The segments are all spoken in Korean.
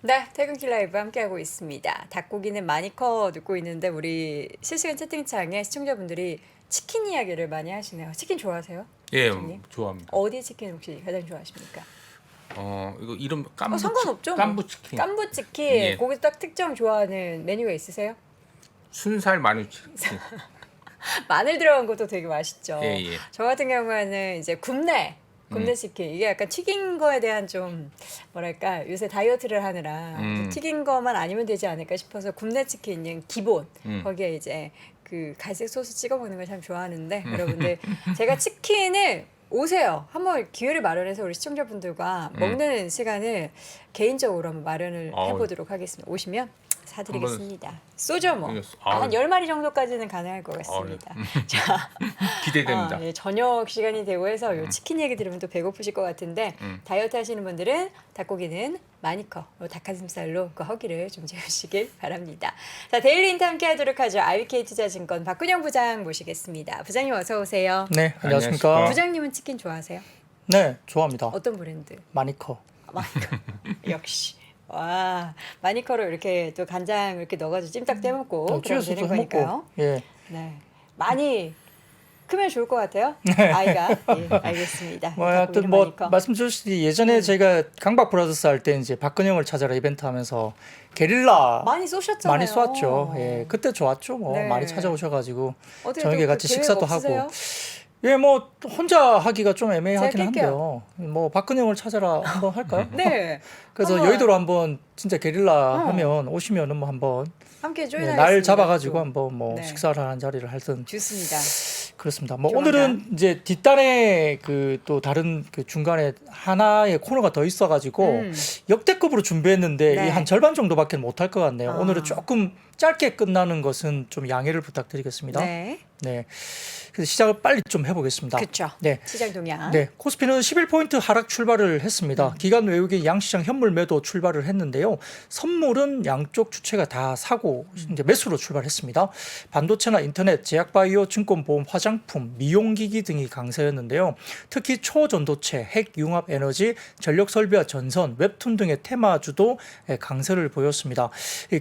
네, 퇴근길 라이브 함께하고 있습니다. 닭고기는 마니커 듣고 있는데 우리 실시간 채팅창에 시청자분들이 치킨 이야기를 많이 하시네요. 치킨 좋아하세요? 예, 대표님? 좋아합니다. 어디 치킨 혹시 가장 좋아하십니까? 이거 이름 상관없죠. 뭐. 깐부치킨. 깐부치킨. 예. 거기서 딱 특정 좋아하는 메뉴가 있으세요? 순살 마늘치킨. 마늘 들어간 것도 되게 맛있죠. 예, 예. 저 같은 경우에는 이제 굽네 치킨. 이게 약간 튀긴 거에 대한 좀 뭐랄까 요새 다이어트를 하느라 튀긴 거만 아니면 되지 않을까 싶어서 굽네 치킨은 기본. 거기에 이제 그 갈색 소스 찍어 먹는 걸 참 좋아하는데 여러분들 제가 치킨을 오세요. 한번 기회를 마련해서 우리 시청자분들과 먹는 시간을 개인적으로 한번 마련을 해보도록 하겠습니다. 오시면 사드리겠습니다. 쏘죠 뭐. 한 10마리 정도까지는 가능할 것 같습니다. 자, 기대됩니다. 예, 저녁 시간이 되고 해서 요 치킨 얘기 들으면 또 배고프실 것 같은데 다이어트 하시는 분들은 닭고기는 마니커, 닭가슴살로 그 허기를 좀 재우시길 바랍니다. 자, 데일리 인터 함께 하도록 하죠. IBK투자증권 박근영 부장 모시겠습니다. 부장님 어서 오세요. 네, 안녕하십니까. 부장님은 치킨 좋아하세요? 네, 좋아합니다. 어떤 브랜드? 마니커. 마니커. 역시. 와, 마니커로 이렇게 또 간장 이렇게 넣어가지고 찜닭 떼먹고 그러면 찌어서도 되는 거니까요. 해먹고. 예. 네, 많이 크면 좋을 것 같아요. 아이가. 예, 알겠습니다. 뭐 하여튼 뭐 마니커. 말씀 주셨듯이 예전에 제가 강박 브라더스 할 때 이제 박근영을 찾아라 이벤트 하면서 게릴라 많이 쏘셨잖아요. 많이 쏘았죠. 예, 그때 좋았죠. 뭐 네. 많이 찾아오셔가지고 어떻게 저녁에 또 같이 계획 식사도 없으세요? 하고. 예, 뭐 혼자 하기가 좀 애매하긴 제가 한데요. 뭐 박근영을 찾아라 한번 할까요? 네. 그래서 한번 여의도로 한번 진짜 게릴라 하면 오시면은 뭐 한번 함께 네, 조인하겠습니다. 날 잡아가지고 또. 한번 뭐 네. 식사를 하는 자리를 하든. 좋습니다. 그렇습니다. 뭐 조만간. 오늘은 이제 뒷단에 그 또 다른 그 중간에 하나의 코너가 더 있어가지고 역대급으로 준비했는데 네. 이 한 절반 정도밖에 못할 것 같네요. 아. 오늘은 조금 짧게 끝나는 것은 좀 양해를 부탁드리겠습니다. 네. 네. 그래서 시작을 빨리 좀 해보겠습니다. 그렇죠. 네. 시장 동향. 네, 코스피는 11포인트 하락 출발을 했습니다. 기관 외국인 양시장 현물 매도 출발을 했는데요. 선물은 양쪽 주체가 다 사고 이제 매수로 출발했습니다. 반도체나 인터넷, 제약바이오, 증권보험, 화장품, 미용기기 등이 강세였는데요. 특히 초전도체, 핵, 융합 에너지, 전력설비와 전선, 웹툰 등의 테마주도 강세를 보였습니다.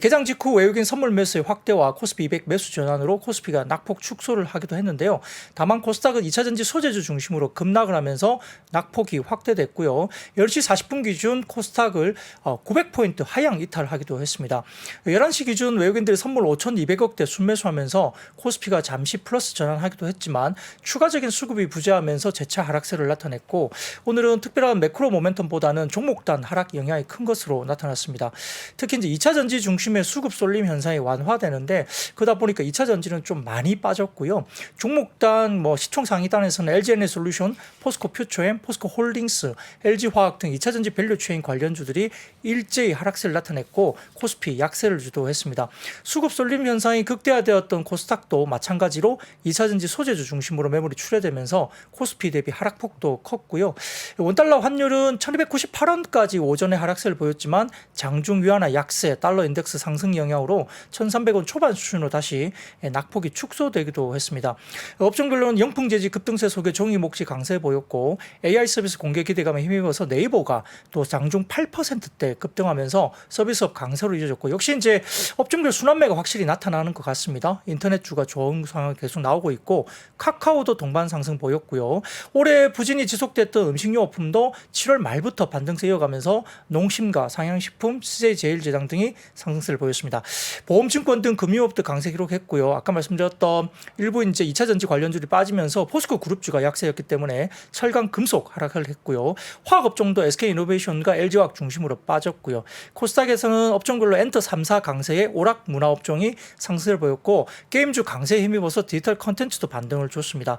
개장 직후 외국인 선물 매수의 확대와 코스피 200 매수 전환으로 코스피가 낙폭 축소를 하기도 했는데요. 다만 코스닥은 2차전지 소재주 중심으로 급락을 하면서 낙폭이 확대됐고요. 10시 40분 기준 코스닥을 900포인트 하향 이탈하기도 했습니다. 11시 기준 외국인들이 선물 5,200억대 순매수하면서 코스피가 잠시 플러스 전환하기도 했지만 추가적인 수급이 부재하면서 재차 하락세를 나타냈고 오늘은 특별한 매크로 모멘텀보다는 종목단 하락 영향이 큰 것으로 나타났습니다. 특히 이제 2차전지 중심의 수급 쏠림 현상이 완화되는데 그러다 보니까 2차전지는 좀 많이 빠졌고요. 종목단 뭐 시총 상위단에서는 LG에너지솔루션, 포스코 퓨처엠, 포스코 홀딩스, LG화학 등 2차전지 밸류체인 관련주들이 일제히 하락세를 나타냈고 코스피 약세를 주도했습니다. 수급 쏠림 현상이 극대화되었던 코스닥도 마찬가지로 2차전지 소재주 중심으로 매물이 출회되면서 코스피 대비 하락폭도 컸고요. 원달러 환율은 1298원까지 오전에 하락세를 보였지만 장중 위안화 약세, 달러 인덱스 상승 영향으로 1300원 초반 수준으로 다시 낙폭이 축소되기도 했습니다. 업종별로는 영풍재지 급등세 속에 종이 몫이 강세 보였고 AI 서비스 공개 기대감에 힘입어서 네이버가 또 장중 8%대 급등하면서 서비스업 강세로 이어졌고 역시 이제 업종별 순환매가 확실히 나타나는 것 같습니다. 인터넷주가 좋은 상황이 계속 나오고 있고 카카오도 동반 상승 보였고요. 올해 부진이 지속됐던 음식료품도 7월 말부터 반등세 이어가면서 농심과 상향식품, CJ제일제당 등이 상승세를 보였습니다. 보험증권 등 금융업도 강세 기록했고요. 아까 말씀드렸던 일부 이제 2차전지 관련주들이 빠지면서 포스코 그룹주가 약세였기 때문에 철강, 금속 하락을 했고요. 화학업종도 SK이노베이션과 LG화학 중심으로 빠졌고요. 코스닥에서는 업종별로 엔터 3사 강세에 오락 문화업종이 상승을 보였고 게임주 강세에 힘입어서 디지털 컨텐츠도 반등을 줬습니다.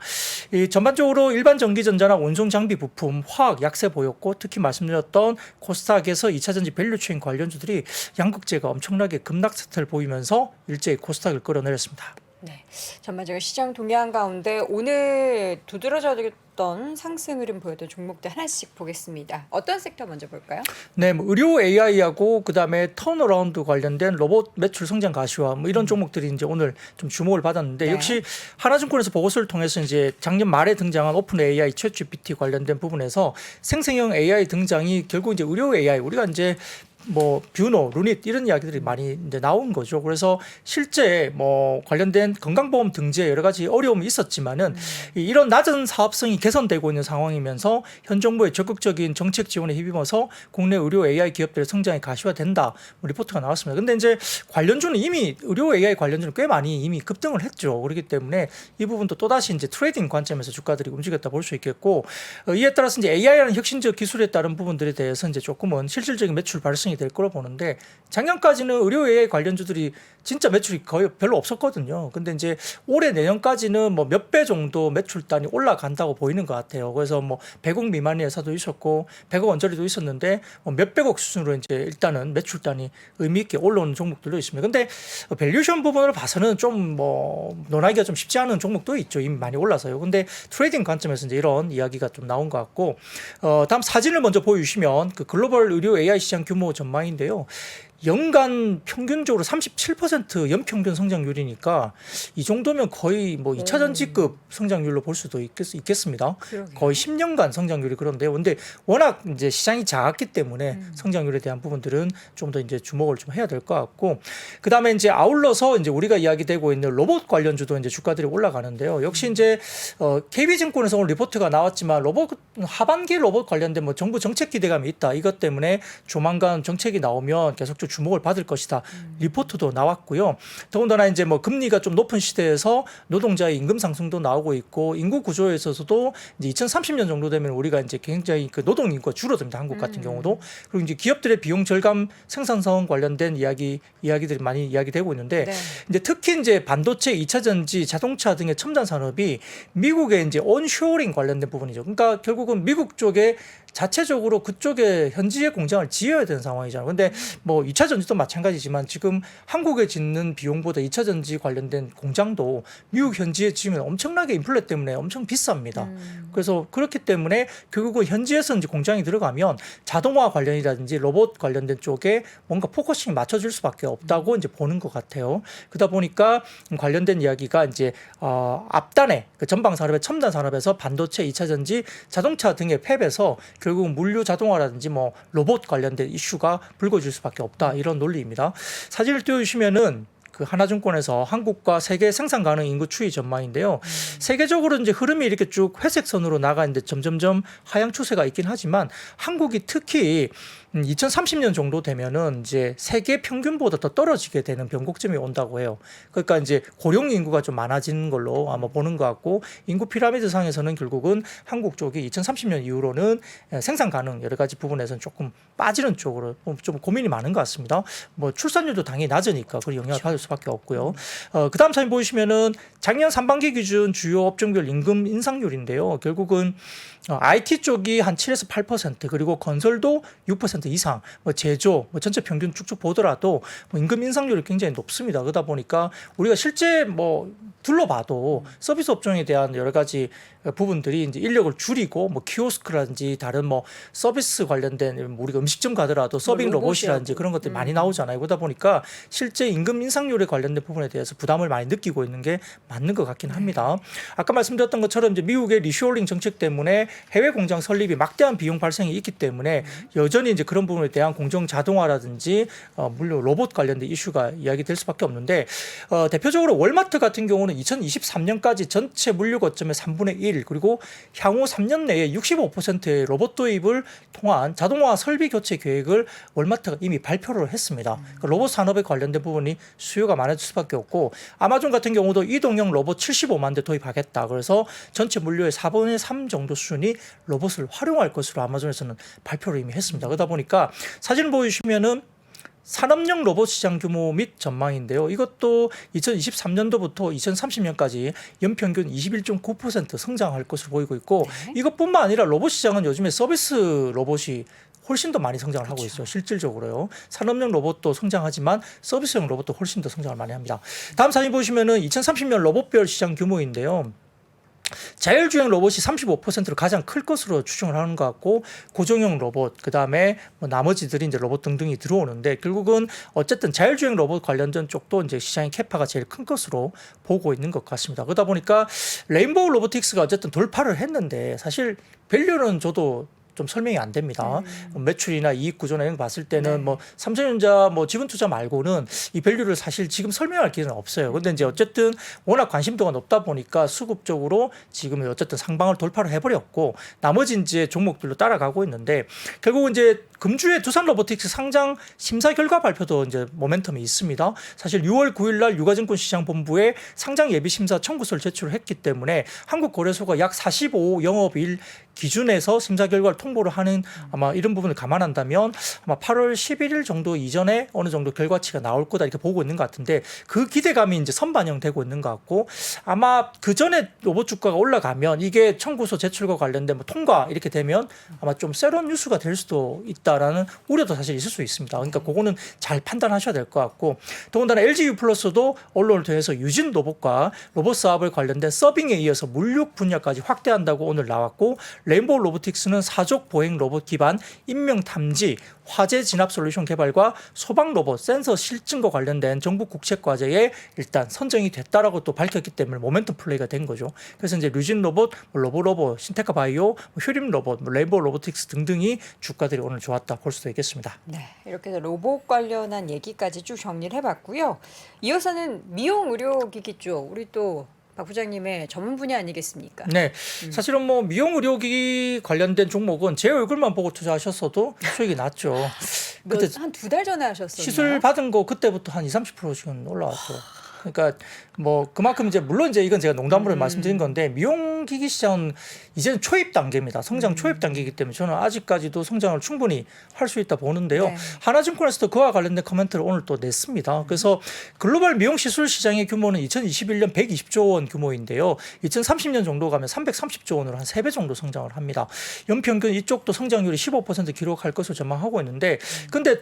전반적으로 일반 전기전자나 원종 장비 부품, 화학 약세 보였고 특히 말씀드렸던 코스닥에서 2차전지 밸류체인 관련주들이 양극재가 엄청나게 급락 세태를 보이면서 일제히 코스닥을 끌어내렸습니다. 네, 전반적으로 시장 동향 가운데 오늘 두드러졌던 상승 흐름 보였던 종목들 하나씩 보겠습니다. 어떤 섹터 먼저 볼까요? 네, 뭐 의료 AI하고 그다음에 턴어라운드 관련된 로봇 매출 성장 가시화 뭐 이런 종목들이 이제 오늘 좀 주목을 받았는데 네. 역시 하나증권에서 보고서를 통해서 이제 작년 말에 등장한 오픈 AI, 챗GPT 관련된 부분에서 생성형 AI 등장이 결국 이제 의료 AI 우리가 이제 뭐 뷰노, 루닛 이런 이야기들이 많이 이제 나온 거죠. 그래서 실제 뭐 관련된 건강보험 등재 여러 가지 어려움이 있었지만은 이런 낮은 사업성이 개선되고 있는 상황이면서 현 정부의 적극적인 정책 지원에 힘입어서 국내 의료 AI 기업들의 성장이 가시화된다 뭐 리포트가 나왔습니다. 근데 이제 관련주는 이미 의료 AI 관련주는 꽤 많이 이미 급등을 했죠. 그렇기 때문에 이 부분도 또다시 이제 트레이딩 관점에서 주가들이 움직였다 볼 수 있겠고 이에 따라서 이제 AI라는 혁신적 기술에 따른 부분들에 대해서 이제 조금은 실질적인 매출 발생이 될 거로 보는데 작년까지는 의료 AI 관련주들이 진짜 매출이 거의 별로 없었거든요. 근데 이제 올해 내년까지는 뭐 몇 배 정도 매출단이 올라간다고 보이는 것 같아요. 그래서 뭐 100억 미만의 회사도 있었고 100억 원짜리도 있었는데 뭐 몇백억 수준으로 이제 일단은 매출단이 의미 있게 올라오는 종목들도 있습니다. 근데 밸류션 부분을 봐서는 좀 뭐 논하기가 좀 쉽지 않은 종목도 있죠. 이미 많이 올라서요. 근데 트레이딩 관점에서 이제 이런 이야기가 좀 나온 것 같고 다음 사진을 먼저 보여주시면 그 글로벌 의료 AI 시장 규모 전망인데요. 연간 평균적으로 37% 연평균 성장률이니까 이 정도면 거의 뭐 2차 전지급 성장률로 볼 수도 있겠습니다. 그러게요. 거의 10년간 성장률이 그런데요. 근데 워낙 이제 시장이 작았기 때문에 성장률에 대한 부분들은 좀 더 이제 주목을 좀 해야 될 것 같고, 그 다음에 이제 아울러서 이제 우리가 이야기되고 있는 로봇 관련주도 이제 주가들이 올라가는데요. 역시 이제 KB증권에서 오늘 리포트가 나왔지만 로봇 하반기 로봇 관련된 뭐 정부 정책 기대감이 있다. 이것 때문에 조만간 정책이 나오면 계속 좀 주목을 받을 것이다. 리포트도 나왔고요. 더군다나 이제 뭐 금리가 좀 높은 시대에서 노동자의 임금 상승도 나오고 있고 인구 구조에 있어서도 이제 2030년 정도 되면 우리가 이제 굉장히 그 노동 인구가 줄어듭니다. 한국 같은 경우도. 그리고 이제 기업들의 비용 절감 생산성 관련된 이야기들이 많이 이야기되고 있는데 네. 이제 특히 이제 반도체, 2차 전지, 자동차 등의 첨단 산업이 미국의 이제 온쇼어링 관련된 부분이죠. 그러니까 결국은 미국 쪽에 자체적으로 그쪽에 현지에 공장을 지어야 되는 상황이잖아요. 근데 뭐 2차 전지도 마찬가지지만 지금 한국에 짓는 비용보다 2차 전지 관련된 공장도 미국 현지에 지으면 엄청나게 인플레 때문에 엄청 비쌉니다. 그래서 그렇기 때문에 결국은 현지에서 이제 공장이 들어가면 자동화 관련이라든지 로봇 관련된 쪽에 뭔가 포커싱이 맞춰질 수밖에 없다고 이제 보는 것 같아요. 그러다 보니까 관련된 이야기가 이제 앞단에 그 전방 산업의 첨단 산업에서 반도체, 2차 전지, 자동차 등의 팹에서 결국 물류 자동화라든지 뭐 로봇 관련된 이슈가 불거질 수밖에 없다. 이런 논리입니다. 사진을 띄워주시면은 그 하나증권에서 한국과 세계 생산 가능 인구 추이 전망인데요. 세계적으로 이제 흐름이 이렇게 쭉 회색 선으로 나가는데 점점점 하향 추세가 있긴 하지만 한국이 특히 2030년 정도 되면은 이제 세계 평균보다 더 떨어지게 되는 변곡점이 온다고 해요. 그러니까 이제 고령 인구가 좀 많아지는 걸로 아마 보는 것 같고 인구 피라미드 상에서는 결국은 한국 쪽이 2030년 이후로는 생산 가능 여러 가지 부분에서는 조금 빠지는 쪽으로 좀 고민이 많은 것 같습니다. 뭐 출산율도 당연히 낮으니까 그 영향을 받을 수밖에 없고요. 그다음 사진 보시면은 작년 상반기 기준 주요 업종별 임금 인상률인데요. 결국은 IT 쪽이 한 7에서 8% 그리고 건설도 6% 이상, 뭐 제조, 뭐 전체 평균 쭉쭉 보더라도 뭐 임금 인상률이 굉장히 높습니다. 그러다 보니까 우리가 실제 뭐 둘러봐도 서비스 업종에 대한 여러 가지 부분들이 이제 인력을 줄이고 뭐 키오스크라든지 다른 뭐 서비스 관련된 우리가 음식점 가더라도 서빙 로봇이라든지 그런 것들이 많이 나오잖아요. 그러다 보니까 실제 임금 인상률에 관련된 부분에 대해서 부담을 많이 느끼고 있는 게 맞는 것 같긴 합니다. 아까 말씀드렸던 것처럼 이제 미국의 리쇼어링 정책 때문에 해외 공장 설립이 막대한 비용 발생이 있기 때문에 여전히 이제 그런 부분에 대한 공정 자동화라든지 물론 로봇 관련된 이슈가 이야기될 수밖에 없는데 대표적으로 월마트 같은 경우는 2023년까지 전체 물류 거점의 3분의 1 그리고 향후 3년 내에 65%의 로봇 도입을 통한 자동화 설비 교체 계획을 월마트가 이미 발표를 했습니다. 그러니까 로봇 산업에 관련된 부분이 수요가 많아질 수밖에 없고 아마존 같은 경우도 이동형 로봇 75만 대 도입하겠다. 그래서 전체 물류의 4분의 3 정도 수준이 로봇을 활용할 것으로 아마존에서는 발표를 이미 했습니다. 그러다 보니까 사진을 보여주시면은 산업용 로봇 시장 규모 및 전망인데요. 이것도 2023년도부터 2030년까지 연평균 21.9% 성장할 것으로 보이고 있고 이것뿐만 아니라 로봇 시장은 요즘에 서비스 로봇이 훨씬 더 많이 성장을 하고 있어요. 실질적으로요. 산업용 로봇도 성장하지만 서비스용 로봇도 훨씬 더 성장을 많이 합니다. 다음 사진 보시면은 2030년 로봇별 시장 규모인데요. 자율주행 로봇이 35%로 가장 클 것으로 추정을 하는 것 같고 고정형 로봇 그다음에 뭐 나머지들이 이제 로봇 등등이 들어오는데 결국은 어쨌든 자율주행 로봇 관련된 쪽도 이제 시장의 캐파가 제일 큰 것으로 보고 있는 것 같습니다. 그러다 보니까 레인보우 로보틱스가 어쨌든 돌파를 했는데 사실 밸류는 저도 좀 설명이 안 됩니다. 매출이나 이익 구조나 이런 거 봤을 때는 뭐 삼성전자 뭐 지분 투자 말고는 이 밸류를 사실 지금 설명할 기회는 없어요. 근데 이제 어쨌든 워낙 관심도가 높다 보니까 수급적으로 지금 어쨌든 상방을 돌파를 해버렸고 나머지 이제 종목들로 따라가고 있는데 결국은 이제 금주에 두산 로보틱스 상장 심사 결과 발표도 이제 모멘텀이 있습니다. 사실 6월 9일 날 유가증권시장본부에 상장 예비 심사 청구서를 제출을 했기 때문에 한국거래소가 약 45 영업일 기준에서 심사 결과를 통보를 하는 아마 이런 부분을 감안한다면 아마 8월 11일 정도 이전에 어느 정도 결과치가 나올 거다 이렇게 보고 있는 것 같은데 그 기대감이 이제 선반영되고 있는 것 같고 아마 그 전에 로봇 주가가 올라가면 이게 청구서 제출과 관련된 뭐 통과 이렇게 되면 아마 좀 새로운 뉴스가 될 수도 있다라는 우려도 사실 있을 수 있습니다. 그러니까 그거는 잘 판단하셔야 될 것 같고 더군다나 LGU 플러스도 언론을 통해서 유진 로봇과 로봇 사업을 관련된 서빙에 이어서 물류 분야까지 확대한다고 오늘 나왔고 레인보우 로보틱스는 사족 보행 로봇 기반 인명 탐지, 화재 진압 솔루션 개발과 소방 로봇 센서 실증과 관련된 정부 국책 과제에 일단 선정이 됐다라고 또 밝혔기 때문에 모멘텀 플레이가 된 거죠. 그래서 이제 류진 로봇, 로보로봇, 신테카 바이오, 휴림 로봇, 레인보우 로보틱스 등등이 주가들이 오늘 좋았다 볼 수도 있겠습니다. 네, 이렇게 해서 로봇 관련한 얘기까지 쭉 정리를 해봤고요. 이어서는 미용 의료기기 쪽 우리 또 박 부장님의 전문 분야 아니겠습니까? 네, 사실은 뭐 미용 의료기 관련된 종목은 제 얼굴만 보고 투자하셨어도 수익이 났죠. 그때 한 두 달 전에 하셨었나요? 시술 받은 거 그때부터 한 20-30%씩은 올라왔죠. 그러니까 뭐 그만큼 이제 물론 이제 이건 제가 농담으로 말씀드린 건데 미용 기기 시장은 이제는 초입 단계입니다. 성장 초입 단계이기 때문에 저는 아직까지도 성장을 충분히 할 수 있다 보는데요. 네. 하나증권에서도 그와 관련된 코멘트를 오늘 또 냈습니다. 그래서 글로벌 미용 시술 시장의 규모는 2021년 120조 원 규모인데요. 2030년 정도 가면 330조 원으로 한 3배 정도 성장을 합니다. 연평균 이쪽도 성장률이 15% 기록할 것으로 전망하고 있는데 근데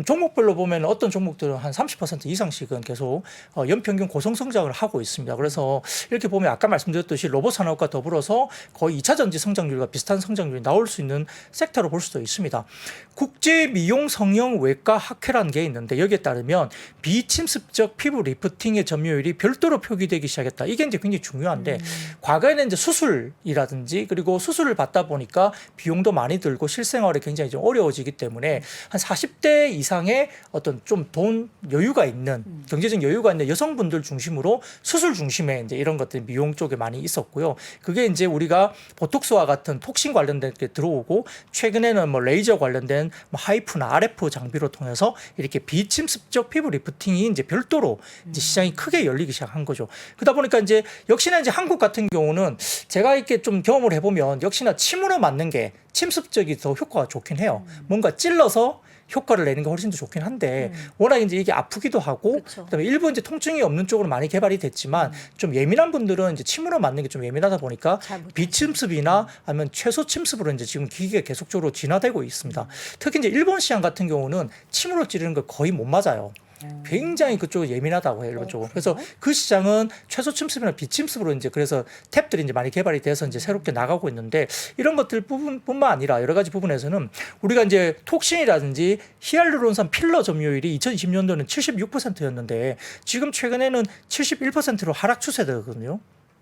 종목별로 보면 어떤 종목들은 한 30% 이상씩은 계속 연평균 고성 성장을 하고 있습니다. 그래서 이렇게 보면 아까 말씀드렸듯이 로봇 산업과 더불어서 거의 2차 전지 성장률과 비슷한 성장률이 나올 수 있는 섹터로 볼 수도 있습니다. 국제 미용 성형 외과 학회라는 게 있는데 여기에 따르면 비침습적 피부 리프팅의 점유율이 별도로 표기되기 시작했다. 이게 이제 굉장히 중요한데 과거에는 이제 수술이라든지 그리고 수술을 받다 보니까 비용도 많이 들고 실생활이 굉장히 좀 어려워지기 때문에 한 40대 이상의 어떤 좀 돈 여유가 있는 경제적 여유가 있는 여성분들 중심으로 수술 중심의 이제 이런 것들이 미용 쪽에 많이 있었고요. 그게 이제 우리가 보톡스와 같은 톡신 관련된 게 들어오고 최근에는 뭐 레이저 관련된 뭐 하이프나 RF 장비로 통해서 이렇게 비침습적 피부 리프팅이 이제 별도로 이제 시장이 크게 열리기 시작한 거죠. 그러다 보니까 이제 역시나 이제 한국 같은 경우는 제가 이렇게 좀 경험을 해보면 역시나 침으로 맞는 게 침습적이 더 효과가 좋긴 해요. 뭔가 찔러서 효과를 내는 게 훨씬 더 좋긴 한데 워낙 이제 이게 아프기도 하고 그쵸. 그다음에 일부 이제 통증이 없는 쪽으로 많이 개발이 됐지만 좀 예민한 분들은 이제 침으로 맞는 게 좀 예민하다 보니까 잘 못하죠. 비침습이나 아니면 최소 침습으로 이제 지금 기기가 계속적으로 진화되고 있습니다. 특히 이제 일본 시장 같은 경우는 침으로 찌르는 걸 거의 못 맞아요. 굉장히 그쪽은 예민하다고 해요, 일본 쪽은. 그래서 그 시장은 최소 침습이나 비침습으로 이제 그래서 탭들이 이제 많이 개발이 돼서 이제 새롭게 나가고 있는데 이런 것들 부분뿐만 아니라 여러 가지 부분에서는 우리가 이제 톡신이라든지 히알루론산 필러 점유율이 2020년도는 76%였는데 지금 최근에는 71%로 하락 추세되거든요.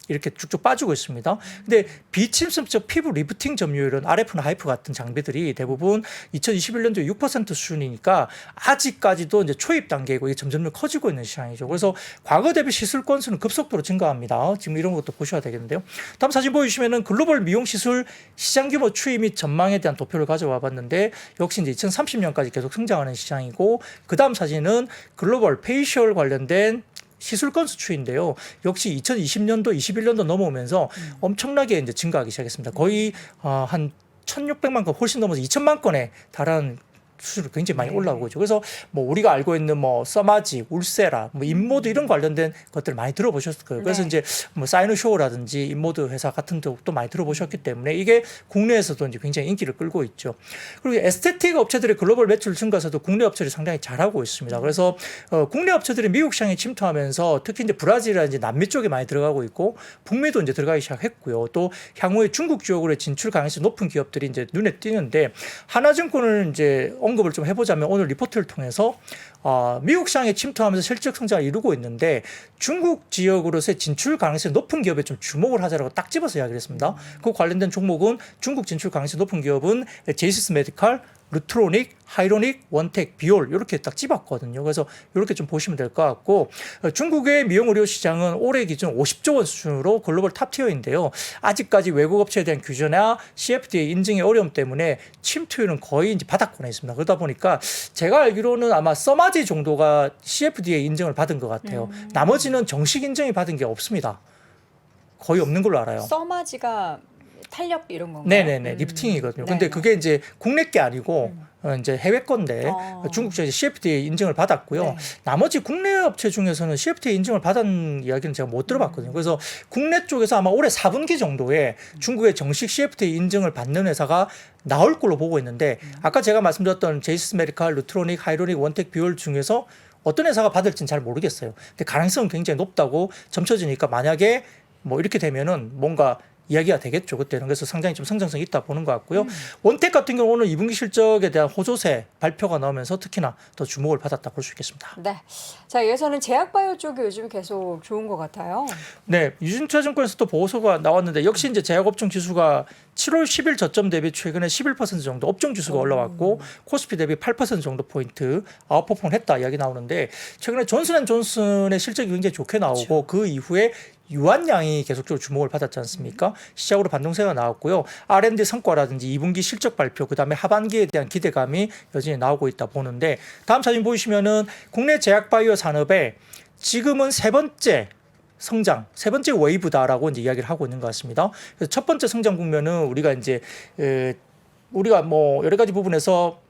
이렇게 쭉쭉 빠지고 있습니다. 근데 비침습적 피부 리프팅 점유율은 RF나 하이프 같은 장비들이 대부분 2021년도 6% 수준이니까 아직까지도 이제 초입 단계이고 이게 점점 커지고 있는 시장이죠. 그래서 과거 대비 시술 건수는 급속도로 증가합니다. 지금 이런 것도 보셔야 되겠는데요. 다음 사진 보여주시면은 글로벌 미용 시술 시장 규모 추이 및 전망에 대한 도표를 가져와 봤는데 역시 이제 2030년까지 계속 성장하는 시장이고 그 다음 사진은 글로벌 페이셜 관련된 시술 건수 추인데요. 역시 2020년도, 21년도 넘어오면서 엄청나게 이제 증가하기 시작했습니다. 거의 한 1,600만 건 훨씬 넘어서 2,000만 건에 달하는 수준으로 굉장히 많이 올라오고 있죠. 그래서 뭐 우리가 알고 있는 뭐 써마지, 울세라, 뭐 인모드 이런 관련된 것들 많이 들어보셨을 거예요. 그래서 네. 이제 뭐 사이노쇼라든지 인모드 회사 같은 데도 많이 들어보셨기 때문에 이게 국내에서도 이제 굉장히 인기를 끌고 있죠. 그리고 에스테틱 업체들의 글로벌 매출 증가에서도 국내 업체들이 상당히 잘하고 있습니다. 그래서 국내 업체들이 미국 시장에 침투하면서 특히 이제 브라질이라든지 남미 쪽에 많이 들어가고 있고 북미도 이제 들어가기 시작했고요. 또 향후에 중국 지역으로 진출 가능성이 높은 기업들이 이제 눈에 띄는데 하나증권은 이제 언급을 좀 해보자면 오늘 리포트를 통해서 미국 시장에 침투하면서 실적 성장을 이루고 있는데 중국 지역으로서의 진출 가능성이 높은 기업에 좀 주목을 하자라고 딱 집어서 이야기를 했습니다. 그 관련된 종목은 중국 진출 가능성이 높은 기업은 제이시스 메디칼, 루트로닉, 하이로닉, 원텍, 비올 이렇게 딱 집었거든요. 그래서 이렇게 좀 보시면 될 것 같고 중국의 미용 의료 시장은 올해 기준 50조 원 수준으로 글로벌 탑티어인데요. 아직까지 외국 업체에 대한 규제나 CFDA 인증의 어려움 때문에 침투율은 거의 이제 바닥권에 있습니다. 그러다 보니까 제가 알기로는 아마 써마지 정도가 CFDA 인증을 받은 것 같아요. 나머지는 정식 인증이 받은 게 없습니다. 거의 없는 걸로 알아요. 써마지가 탄력 이런 건가요? 네네네 리프팅이거든요. 근데 그게 이제 국내 게 아니고 이제 해외 건데 중국 쪽에 CFDA 인증을 받았고요. 네. 나머지 국내 업체 중에서는 CFDA 인증을 받은 이야기는 제가 못 들어봤거든요. 그래서 국내 쪽에서 아마 올해 4분기 정도에 중국의 정식 CFDA 인증을 받는 회사가 나올 걸로 보고 있는데 아까 제가 말씀드렸던 제이시스 메디칼, 루트로닉, 하이로닉, 원텍, 비올 중에서 어떤 회사가 받을지는 잘 모르겠어요. 근데 가능성은 굉장히 높다고 점쳐지니까 만약에 뭐 이렇게 되면은 뭔가 이야기가 되겠죠. 그때는. 그래서 상당히 좀 성장성이 있다 보는 것 같고요. 원텍 같은 경우는 오늘 2분기 실적에 대한 호조세 발표가 나오면서 특히나 더 주목을 받았다 볼 수 있겠습니다. 네. 자, 여기서는 제약바이오 쪽이 요즘 계속 좋은 것 같아요. 네. 유진투자증권에서 또 보고서가 나왔는데 역시 이제 제약업종 지수가 7월 10일 저점 대비 최근에 11% 정도 업종 지수가 올라왔고 코스피 대비 8% 정도 포인트 아웃퍼폼을 했다 이야기 나오는데 최근에 존슨앤존슨의 실적이 굉장히 좋게 나오고 그 이후에 유한양이 계속적으로 주목을 받았지 않습니까? 시작으로 반동세가 나왔고요. R&D 성과라든지 2분기 실적 발표, 그다음에 하반기에 대한 기대감이 여전히 나오고 있다 보는데 다음 사진 보시면은 국내 제약바이오 산업에 지금은 세 번째 성장, 세 번째 웨이브다라고 이제 이야기를 하고 있는 것 같습니다. 그래서 첫 번째 성장 국면은 우리가 이제 우리가 뭐 여러 가지 부분에서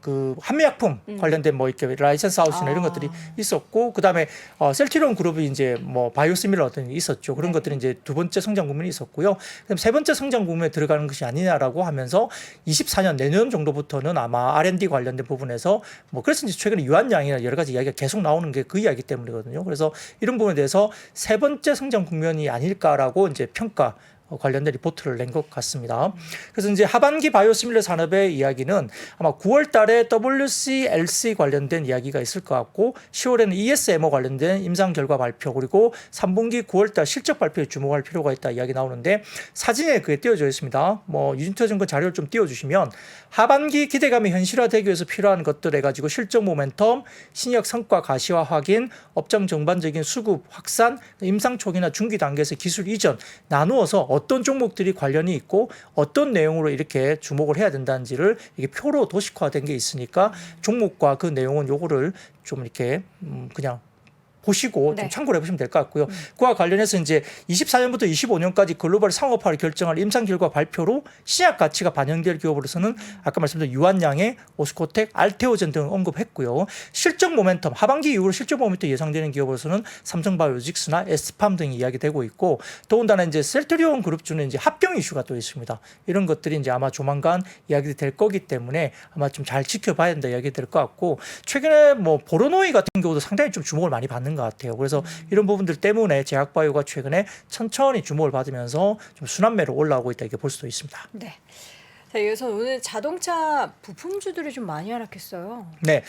그 한미약품 관련된 뭐 이렇게 라이센스 아웃이나 이런 것들이 있었고 그다음에 셀트리온 그룹이 이제 뭐 바이오시밀러 어떤 게 있었죠. 그런 것들이 이제 두 번째 성장 국면이 있었고요. 그다음 세 번째 성장 국면에 들어가는 것이 아니냐라고 하면서 24년 내년 정도부터는 아마 R&D 관련된 부분에서 뭐 그래서 이제 최근에 유한양이나 여러 가지 이야기가 계속 나오는 게 그 이야기 때문이거든요. 그래서 이런 부분에 대해서 세 번째 성장 국면이 아닐까라고 이제 평가 관련된 리포트를 낸 것 같습니다. 그래서 이제 하반기 바이오시밀러 산업의 이야기는 아마 9월 달에 WCLC 관련된 이야기가 있을 것 같고 10월에는 ESMO 관련된 임상 결과 발표 그리고 3분기 9월 달 실적 발표에 주목할 필요가 있다 이야기 나오는데 사진에 그게 띄워져 있습니다. 뭐 유진투자증권 자료를 좀 띄워주시면 하반기 기대감이 현실화되기 위해서 필요한 것들 해가지고 실적 모멘텀, 신약 성과 가시화 확인, 업종 전반적인 수급 확산, 임상 초기나 중기 단계에서 기술 이전 나누어서 어떤 종목들이 관련이 있고 어떤 내용으로 이렇게 주목을 해야 된다는지를 이게 표로 도식화된 게 있으니까 종목과 그 내용은 요거를 좀 이렇게 그냥 보시고 좀 참고를 해보시면 될 것 같고요. 그와 관련해서 이제 24년부터 25년까지 글로벌 상업화를 결정할 임상 결과 발표로 시약 가치가 반영될 기업으로서는 아까 말씀드린 유한양의 오스코텍, 알테오젠 등을 언급했고요. 실적 모멘텀, 하반기 이후로 실적 모멘텀 예상되는 기업으로서는 삼성바이오로직스나 에스팜 등이 이야기되고 있고 더군다나 이제 셀트리온 그룹주는 이제 합병 이슈가 또 있습니다. 이런 것들이 이제 아마 조만간 이야기 될 거기 때문에 아마 좀 잘 지켜봐야 된다 이야기 될 것 같고 최근에 뭐 보로노이 같은 경우도 상당히 좀 주목을 많이 받는 것 같아요. 그래서 이런 부분들 때문에 제약바이오가 최근에 천천히 주목을 받으면서 좀 순환매로 올라오고 있다 이렇게 볼 수도 있습니다. 네. 자, 여기서 오늘 자동차 부품주들이 좀 많이 하락했어요. 네.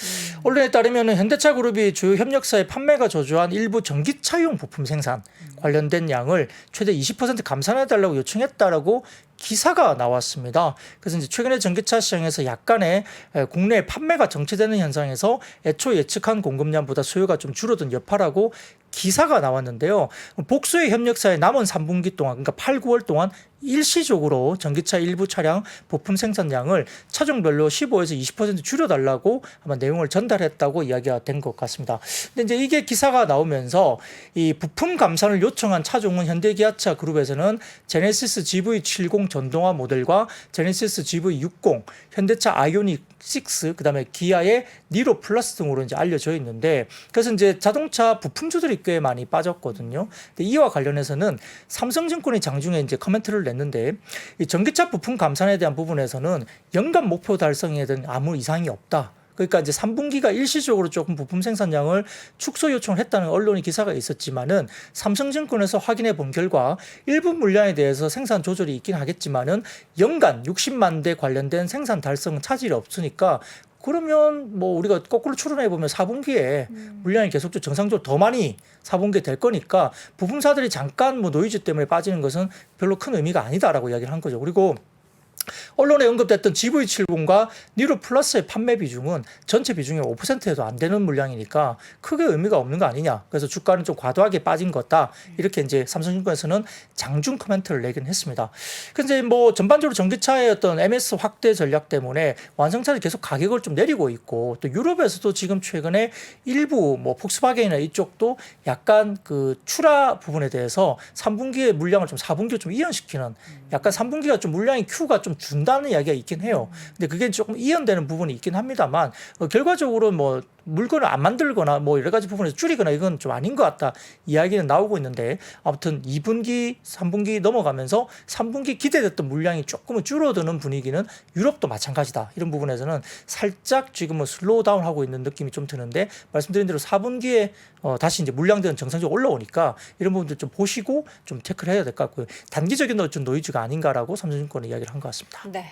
언론에 따르면 현대차 그룹이 주요 협력사의 판매가 저조한 일부 전기차용 부품 생산 관련된 양을 최대 20% 감산해달라고 요청했다라고 기사가 나왔습니다. 그래서 이제 최근에 전기차 시장에서 약간의 국내 판매가 정체되는 현상에서 애초 예측한 공급량보다 수요가 좀 줄어든 여파라고 기사가 나왔는데요. 복수의 협력사의 남은 3분기 동안 그러니까 8, 9월 동안 일시적으로 전기차 일부 차량 부품 생산량을 차종별로 15에서 20% 줄여달라고 아마 내용을 전달했다고 이야기가 된 것 같습니다. 근데 이제 이게 기사가 나오면서 이 부품 감산을 요청한 차종은 현대기아차 그룹에서는 제네시스 GV70 전동화 모델과 제네시스 GV60, 현대차 아이오닉 6, 그다음에 기아의 니로 플러스 등으로 이제 알려져 있는데 그래서 이제 자동차 부품주들이 꽤 많이 빠졌거든요. 근데 이와 관련해서는 삼성증권이 장중에 이제 코멘트를 냈는데 이 전기차 부품 감산에 대한 부분에서는 연간 목표 달성에 대한 아무 이상이 없다. 그러니까 이제 3분기가 일시적으로 조금 부품 생산량을 축소 요청을 했다는 언론의 기사가 있었지만은 삼성증권에서 확인해 본 결과 일부 물량에 대해서 생산 조절이 있긴 하겠지만은 연간 60만 대 관련된 생산 달성은 차질이 없으니까 그러면 뭐 우리가 거꾸로 추론해 보면 4분기에 물량이 계속적으로 정상적으로 더 많이 4분기에 될 거니까 부품사들이 잠깐 뭐 노이즈 때문에 빠지는 것은 별로 큰 의미가 아니다라고 이야기를 한 거죠. 그리고 언론에 언급됐던 GV70과 니로 플러스의 판매 비중은 전체 비중의 5%에도 안 되는 물량이니까 크게 의미가 없는 거 아니냐. 그래서 주가는 좀 과도하게 빠진 거다. 이렇게 이제 삼성증권에서는 장중 코멘트를 내긴 했습니다. 근데 뭐 전반적으로 전기차의 어떤 MS 확대 전략 때문에 완성차를 계속 가격을 좀 내리고 있고 또 유럽에서도 지금 최근에 일부 뭐 폭스바겐이나 이쪽도 약간 그 출하 부분에 대해서 3분기의 물량을 좀 4분기로 좀 이연시키는 약간 3분기가 좀 물량이 Q가 좀 준다는 이야기가 있긴 해요. 근데 그게 조금 이연되는 부분이 있긴 합니다만 결과적으로 뭐 물건을 안 만들거나 뭐 여러 가지 부분에서 줄이거나 이건 좀 아닌 것 같다 이야기는 나오고 있는데 아무튼 2분기, 3분기 넘어가면서 3분기 기대됐던 물량이 조금은 줄어드는 분위기는 유럽도 마찬가지다. 이런 부분에서는 살짝 지금은 슬로우 다운하고 있는 느낌이 좀 드는데 말씀드린 대로 4분기에 다시 이제 물량들은 정상적으로 올라오니까 이런 부분들 좀 보시고 좀 체크를 해야 될 것 같고요. 단기적인 좀 노이즈가 아닌가라고 삼성증권은 이야기를 한 것 같습니다. 네.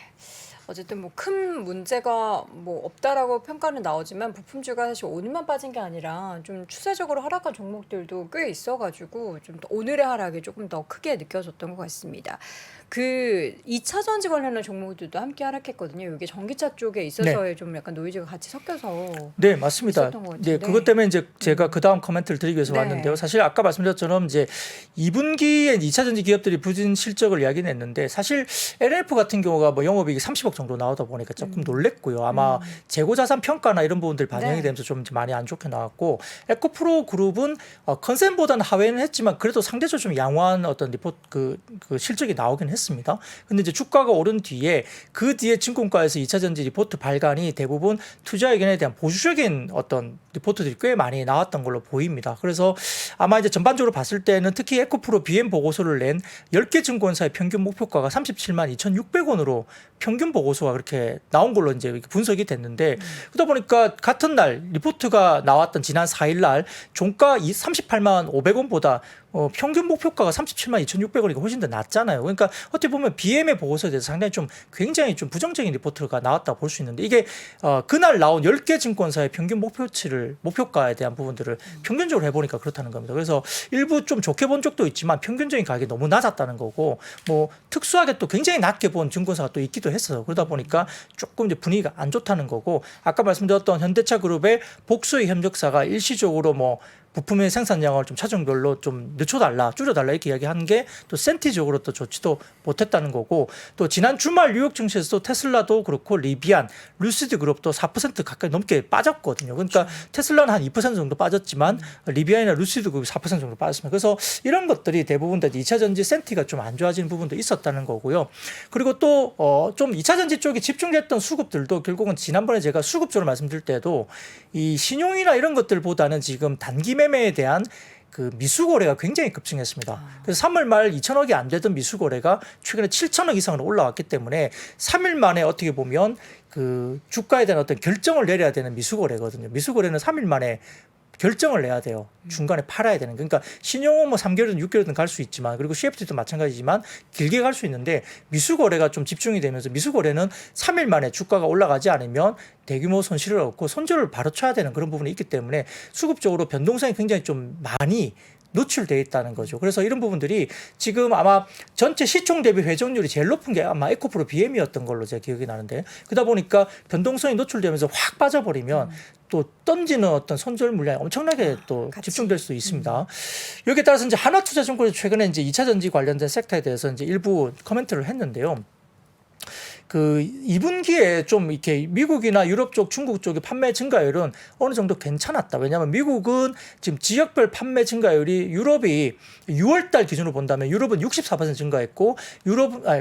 어쨌든 뭐 큰 문제가 뭐 없다라고 평가는 나오지만 부품주가 사실 오늘만 빠진 게 아니라 좀 추세적으로 하락한 종목들도 꽤 있어가지고 좀 오늘의 하락이 조금 더 크게 느껴졌던 것 같습니다. 그 2차 전지 관련한 종목들도 함께 하락했거든요. 이게 전기차 쪽에 있어서의 좀 약간 노이즈가 같이 섞여서 네, 맞습니다. 있었던 것 이제 같은데. 그것 때문에 이제 제가 그 다음 코멘트를 드리기 위해서 네. 왔는데요. 사실 아까 말씀드린 것처럼 이제 2분기에 2차 전지 기업들이 부진 실적을 이야기는 했는데 사실 LNF 같은 경우가 뭐 영업이익이 30억 정도 나오다 보니까 조금 놀랬고요. 아마 재고 자산 평가나 이런 부분들 반영이 네. 되면서 좀 많이 안 좋게 나왔고 에코프로 그룹은 컨센보다는 하회는 했지만 그래도 상대적으로 좀 양호한 어떤 리포트 그 실적이 나오긴 했습니다. 근데 이제 주가가 오른 뒤에 그 뒤에 증권가에서 2차 전지 리포트 발간이 대부분 투자 의견에 대한 보수적인 어떤 리포트들이 꽤 많이 나왔던 걸로 보입니다. 그래서 아마 이제 전반적으로 봤을 때는 특히 에코프로 BM 보고서를 낸 10개 증권사의 평균 목표가가 37만 2,600원으로 평균 보고서가 그렇게 나온 걸로 이제 이렇게 분석이 됐는데 그러다 보니까 같은 날 리포트가 나왔던 지난 4일 날 종가 38만 500원보다 평균 목표가가 37만 2,600원이니까 훨씬 더 낮잖아요. 그러니까 어떻게 보면 BM의 보고서에 대해서 상당히 좀 굉장히 좀 부정적인 리포트가 나왔다 볼 수 있는데 이게 그날 나온 10개 증권사의 평균 목표가에 대한 부분들을 평균적으로 해보니까 그렇다는 겁니다. 그래서 일부 좀 좋게 본 적도 있지만 평균적인 가격이 너무 낮았다는 거고 뭐 특수하게 또 굉장히 낮게 본 증권사가 또 있기도 했어요. 그러다 보니까 조금 이제 분위기가 안 좋다는 거고 아까 말씀드렸던 현대차 그룹의 복수의 협력사가 일시적으로 뭐 부품의 생산량을 좀 차종별로 좀 늦춰달라, 줄여달라 이렇게 이야기하는 게 또 센티적으로 또 좋지도 못했다는 거고 또 지난 주말 뉴욕 증시에서도 테슬라도 그렇고 리비안, 루시드 그룹도 4% 가까이 넘게 빠졌거든요. 그러니까 테슬라는 한 2% 정도 빠졌지만 리비안이나 루시드 그룹이 4% 정도 빠졌습니다. 그래서 이런 것들이 대부분 다 2차 전지 센티가 좀 안 좋아지는 부분도 있었다는 거고요. 그리고 또 좀 2차 전지 쪽에 집중됐던 수급들도 결국은 지난번에 제가 수급적으로 말씀드릴 때도 이 신용이나 이런 것들보다는 지금 단기 매매에 대한 그 미수거래가 굉장히 급증했습니다. 그래서 3월 말 2천억이 안 되던 미수거래가 최근에 7천억 이상으로 올라왔기 때문에 3일 만에 어떻게 보면 그 주가에 대한 어떤 결정을 내려야 되는 미수거래거든요. 미수거래는 3일 만에 결정을 내야 돼요. 중간에 팔아야 되는. 그러니까 신용은 뭐 3개월이든 6개월이든 갈 수 있지만 그리고 CFD도 마찬가지지만 길게 갈 수 있는데 미수거래가 좀 집중이 되면서 미수거래는 3일 만에 주가가 올라가지 않으면 대규모 손실을 얻고 손절을 바로 쳐야 되는 그런 부분이 있기 때문에 수급적으로 변동성이 굉장히 좀 많이 노출되어 있다는 거죠. 그래서 이런 부분들이 지금 아마 전체 시총 대비 회전율이 제일 높은 게 아마 에코프로 BM이었던 걸로 제가 기억이 나는데 그러다 보니까 변동성이 노출되면서 확 빠져버리면 또 던지는 어떤 손절 물량이 엄청나게 또 집중될 수 있습니다. 여기에 따라서 이제 하나투자증권이 최근에 이제 2차 전지 관련된 섹터에 대해서 이제 일부 코멘트를 했는데요. 그 2분기에 좀 이렇게 미국이나 유럽 쪽, 중국 쪽의 판매 증가율은 어느 정도 괜찮았다. 왜냐하면 미국은 지금 지역별 판매 증가율이 유럽이 6월달 기준으로 본다면 유럽은 64% 증가했고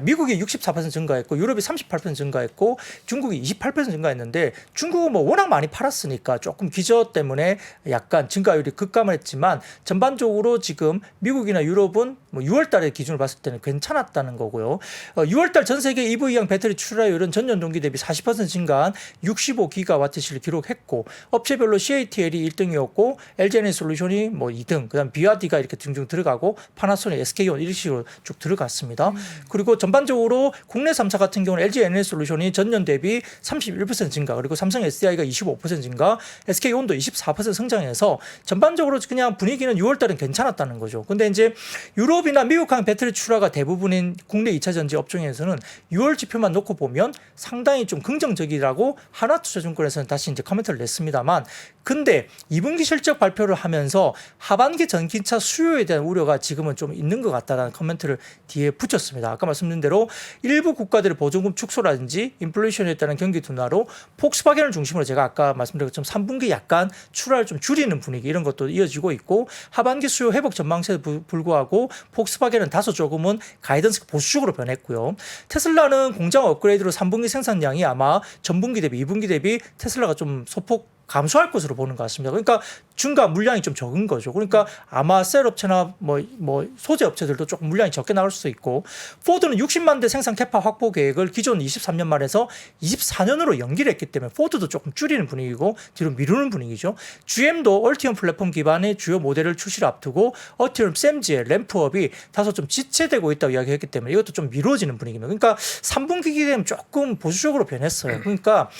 미국이 64% 증가했고 유럽이 38% 증가했고 중국이 28% 증가했는데 중국은 뭐 워낙 많이 팔았으니까 조금 기저 때문에 약간 증가율이 급감을 했지만 전반적으로 지금 미국이나 유럽은 뭐 6월달의 기준으로 봤을 때는 괜찮았다는 거고요. 6월달 전 세계 EV형 배터리 출하율은 전년 동기 대비 40% 증가한 65기가와트시를 기록했고 업체별로 CATL이 1등이었고 LG에너지솔루션이 뭐 2등, 그다음 BYD가 이렇게 등등 들어가고 파나소닉, SK온 이런 식으로 쭉 들어갔습니다. 그리고 전반적으로 국내 3사 같은 경우는 LG에너지솔루션이 전년 대비 31% 증가, 그리고 삼성 SDI가 25% 증가, SK온도 24% 성장해서 전반적으로 그냥 분위기는 6월달은 괜찮았다는 거죠. 근데 이제 유럽이나 미국항 배터리 출하가 대부분인 국내 2차 전지 업종에서는 6월 지표만 놓고 보면 상당히 좀 긍정적이라고 하나투자증권에서는 다시 이제 코멘트를 냈습니다만, 근데 2분기 실적 발표를 하면서 하반기 전기차 수요에 대한 우려가 지금은 좀 있는 것 같다라는 코멘트를 뒤에 붙였습니다. 아까 말씀드린 대로 일부 국가들의 보조금 축소라든지 인플레이션에 따른 경기 둔화로 폭스바겐을 중심으로 제가 아까 말씀드린 것처럼 3분기 약간 출하를 좀 줄이는 분위기 이런 것도 이어지고 있고, 하반기 수요 회복 전망세에 불구하고 폭스바겐은 다소 조금은 가이던스 보수적으로 변했고요. 테슬라는 공장 업그레이드로 3분기 생산량이 아마 전분기 대비 2분기 대비 테슬라가 좀 소폭 감소할 것으로 보는 것 같습니다. 그러니까 중과 물량이 좀 적은 거죠. 그러니까 아마 셀 업체나 뭐 소재 업체들도 조금 물량이 적게 나올 수도 있고, 포드는 60만 대 생산 캐파 확보 계획을 기존 23년 말에서 24년으로 연기를 했기 때문에 포드도 조금 줄이는 분위기고 뒤로 미루는 분위기죠. GM도 얼티엄 플랫폼 기반의 주요 모델을 출시를 앞두고 얼티엄 샘지의 램프업이 다소 좀 지체되고 있다고 이야기했기 때문에 이것도 좀 미뤄지는 분위기입니다. 그러니까 3분기 기대는 조금 보수적으로 변했어요. 그러니까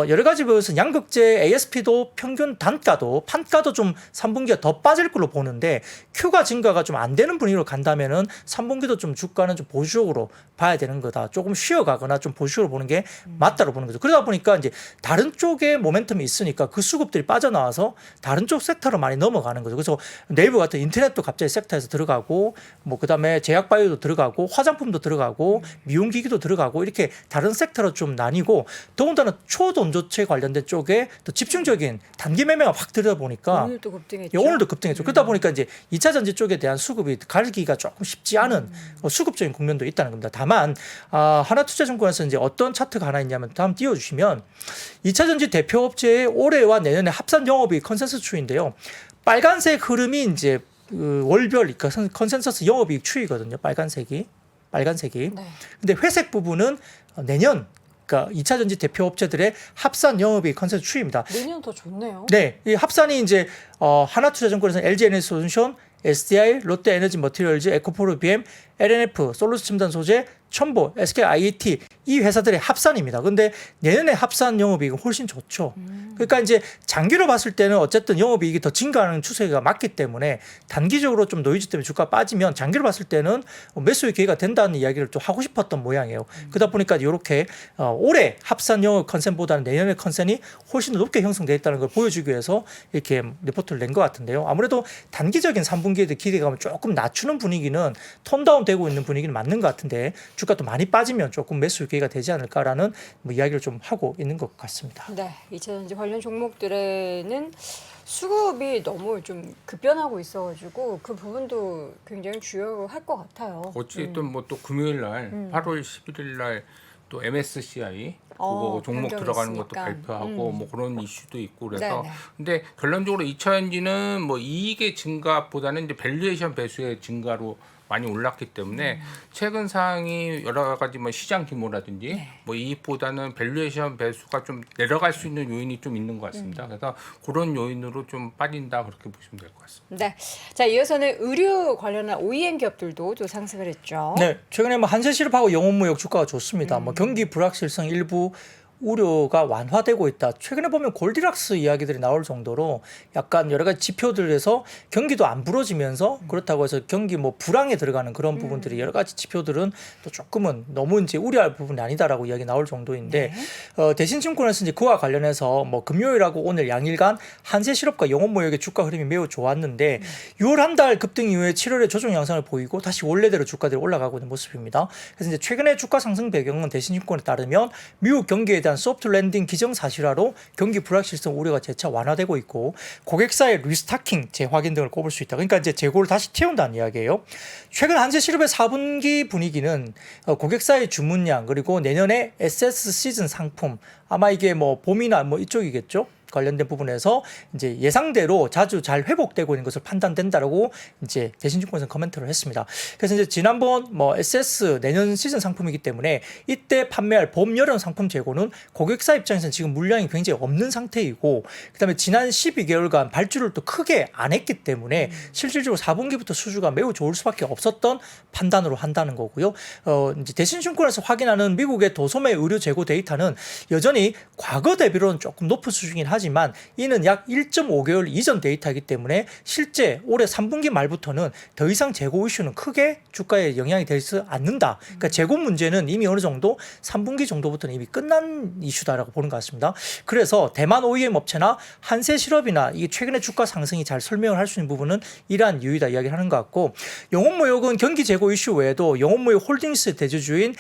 여러 가지 부분에서 양극재 ASP도 평균 단가도 판가도 좀 3분기가 더 빠질 걸로 보는데, Q가 증가가 좀 안 되는 분위기로 간다면은 3분기도 좀 주가는 좀 보수적으로 봐야 되는 거다. 조금 쉬어가거나 좀 보수적으로 보는 게 맞다고 보는 거죠. 그러다 보니까 이제 다른 쪽에 모멘텀이 있으니까 그 수급들이 빠져나와서 다른 쪽 섹터로 많이 넘어가는 거죠. 그래서 네이버 같은 인터넷도 갑자기 섹터에서 들어가고, 뭐 그다음에 제약바이오도 들어가고, 화장품도 들어가고, 미용기기도 들어가고, 이렇게 다른 섹터로 좀 나뉘고, 더군다나 초전조체 관련된 쪽에 또 집중적인 단기 매매가 확 들다 보니까 오늘도 급등했죠. 예, 오늘도 급등했죠. 그러다 보니까 이제 2차 전지 쪽에 대한 수급이 갈기가 조금 쉽지 않은 수급적인 국면도 있다는 겁니다. 다만 하나투자증권에서 이제 어떤 차트가 하나 있냐면 다음 띄워주시면 2차 전지 대표 업체의 올해와 내년의 합산 영업이익 컨센서스 추이인데요. 빨간색 흐름이 이제 그 월별 컨센서스 영업이익 추이거든요. 빨간색이. 네. 근데 회색 부분은 내년, 그러니까 2차 전지 대표 업체들의 합산 영업이익 컨센서스 추이입니다. 내년 더 좋네요. 네, 이 합산이 이제 하나투자증권에서는 LG에너지솔루션, SDI, 롯데에너지머티리얼즈, 에코프로 BM, LNF, 솔루스 첨단 소재, 첨보, SKIET 이 회사들의 합산입니다. 근데 내년에 합산 영업이익은 훨씬 좋죠. 그러니까 이제 장기로 봤을 때는 어쨌든 영업이익이 더 증가하는 추세가 맞기 때문에 단기적으로 좀 노이즈 때문에 주가가 빠지면 장기로 봤을 때는 매수의 기회가 된다는 이야기를 좀 하고 싶었던 모양이에요. 그러다 보니까 이렇게 올해 합산 영업 컨센보다는 내년의 컨센이 훨씬 더 높게 형성되어 있다는 걸 보여주기 위해서 이렇게 리포트를 낸 것 같은데요. 아무래도 단기적인 3분기에 기대감을 조금 낮추는 분위기는 톤다운 되고 있는 분위기는 맞는 것 같은데, 주가 또 많이 빠지면 조금 매수 기회가 되지 않을까라는 뭐 이야기를 좀 하고 있는 것 같습니다. 네, 2차 전지 관련 종목들에는 수급이 너무 좀 급변하고 있어가지고 그 부분도 굉장히 주요할 것 같아요. 어쨌든 뭐 또 금요일 날 8월 11일 날 또 MSCI 그거 종목 들어가는 것도 발표하고 뭐 그런 이슈도 있고 그래서 네네. 근데 결론적으로 2차 전지는 뭐 이익의 증가보다는 이제 밸류에이션 배수의 증가로 많이 올랐기 때문에 최근 사항이 여러 가지 뭐 시장 규모라든지 뭐 이익보다는 밸류에이션 배수가 좀 내려갈 수 있는 요인이 좀 있는 것 같습니다. 그래서 그런 요인으로 좀 빠진다 그렇게 보시면 될 것 같습니다. 네, 자 이어서는 의류 관련한 OEM 기업들도 또 상승을 했죠. 네, 최근에 뭐 한세실업하고 영업무역 주가가 좋습니다. 뭐 경기 불확실성 일부 우려가 완화되고 있다. 최근에 보면 골디락스 이야기들이 나올 정도로 약간 여러 가지 지표들에서 경기도 안 부러지면서 그렇다고 해서 경기 뭐 불황에 들어가는 그런 부분들이 여러 가지 지표들은 또 조금은 너무 이제 우려할 부분이 아니다라고 이야기 나올 정도인데 대신증권에서 이제 그와 관련해서 뭐 금요일하고 오늘 양일간 한세실업과 영업무역의 주가 흐름이 매우 좋았는데 6월 한 달 급등 이후에 7월에 조정 양상을 보이고 다시 원래대로 주가들이 올라가고 있는 모습입니다. 그래서 이제 최근에 주가 상승 배경은 대신증권에 따르면 미국 경기에 대한 소프트 랜딩 기정사실화로 경기 불확실성 우려가 재차 완화되고 있고 고객사의 리스타킹 재확인 등을 꼽을 수 있다. 그러니까 이제 재고를 다시 채운다는 이야기예요. 최근 한세실업의 4분기 분위기는 고객사의 주문량 그리고 내년에 SS 시즌 상품 아마 이게 뭐 봄이나 뭐 이쪽이겠죠. 관련된 부분에서 이제 예상대로 자주 잘 회복되고 있는 것을 판단된다라고 이제 대신증권에서 코멘트를 했습니다. 그래서 이제 지난번 뭐 SS 내년 시즌 상품이기 때문에 이때 판매할 봄 여름 상품 재고는 고객사 입장에서는 지금 물량이 굉장히 없는 상태이고, 그다음에 지난 12개월간 발주를 또 크게 안 했기 때문에 실질적으로 4분기부터 수주가 매우 좋을 수밖에 없었던 판단으로 한다는 거고요. 이제 대신증권에서 확인하는 미국의 도소매 의류 재고 데이터는 여전히 과거 대비로는 조금 높은 수준이긴 하지만 이는 약 1.5개월 이전 데이터이기 때문에 실제 올해 3분기 말부터는 더 이상 재고 이슈는 크게 주가에 영향이 되지 않는다. 그러니까 재고 문제는 이미 어느 정도 3분기 정도부터는 이미 끝난 이슈다라고 보는 것 같습니다. 그래서 대만 OEM 업체나 한세실업이나 이게 최근에 주가 상승이 잘 설명을 할 수 있는 부분은 이러한 이유이다 이야기를 하는 것 같고, 영업무역은 경기 재고 이슈 외에도 영업무역 홀딩스 대주주인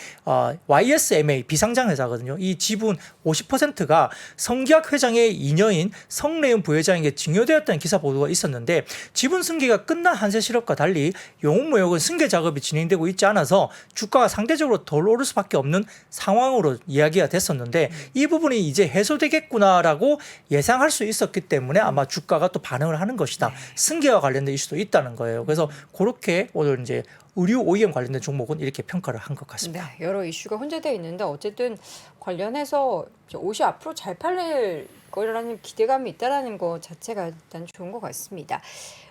YSMA 비상장 회사거든요. 이 지분 50%가 성기학 회장의 이녀인 성래은 부회장에게 증여되었다는 기사 보도가 있었는데, 지분 승계가 끝난 한세실업과 달리 영업무역은 승계 작업이 진행되고 있지 않아서 주가가 상대적으로 덜 오를 수밖에 없는 상황으로 이야기가 됐었는데, 이 부분이 이제 해소되겠구나라고 예상할 수 있었기 때문에 아마 주가가 또 반응을 하는 것이다. 승계와 관련된 이슈도 있다는 거예요. 그래서 그렇게 오늘 이제 의류 OEM 관련된 종목은 이렇게 평가를 한 것 같습니다. 네, 여러 이슈가 혼재되어 있는데 어쨌든 관련해서 옷이 앞으로 잘 팔릴 거라는 기대감이 있다라는 것 자체가 일단 좋은 것 같습니다.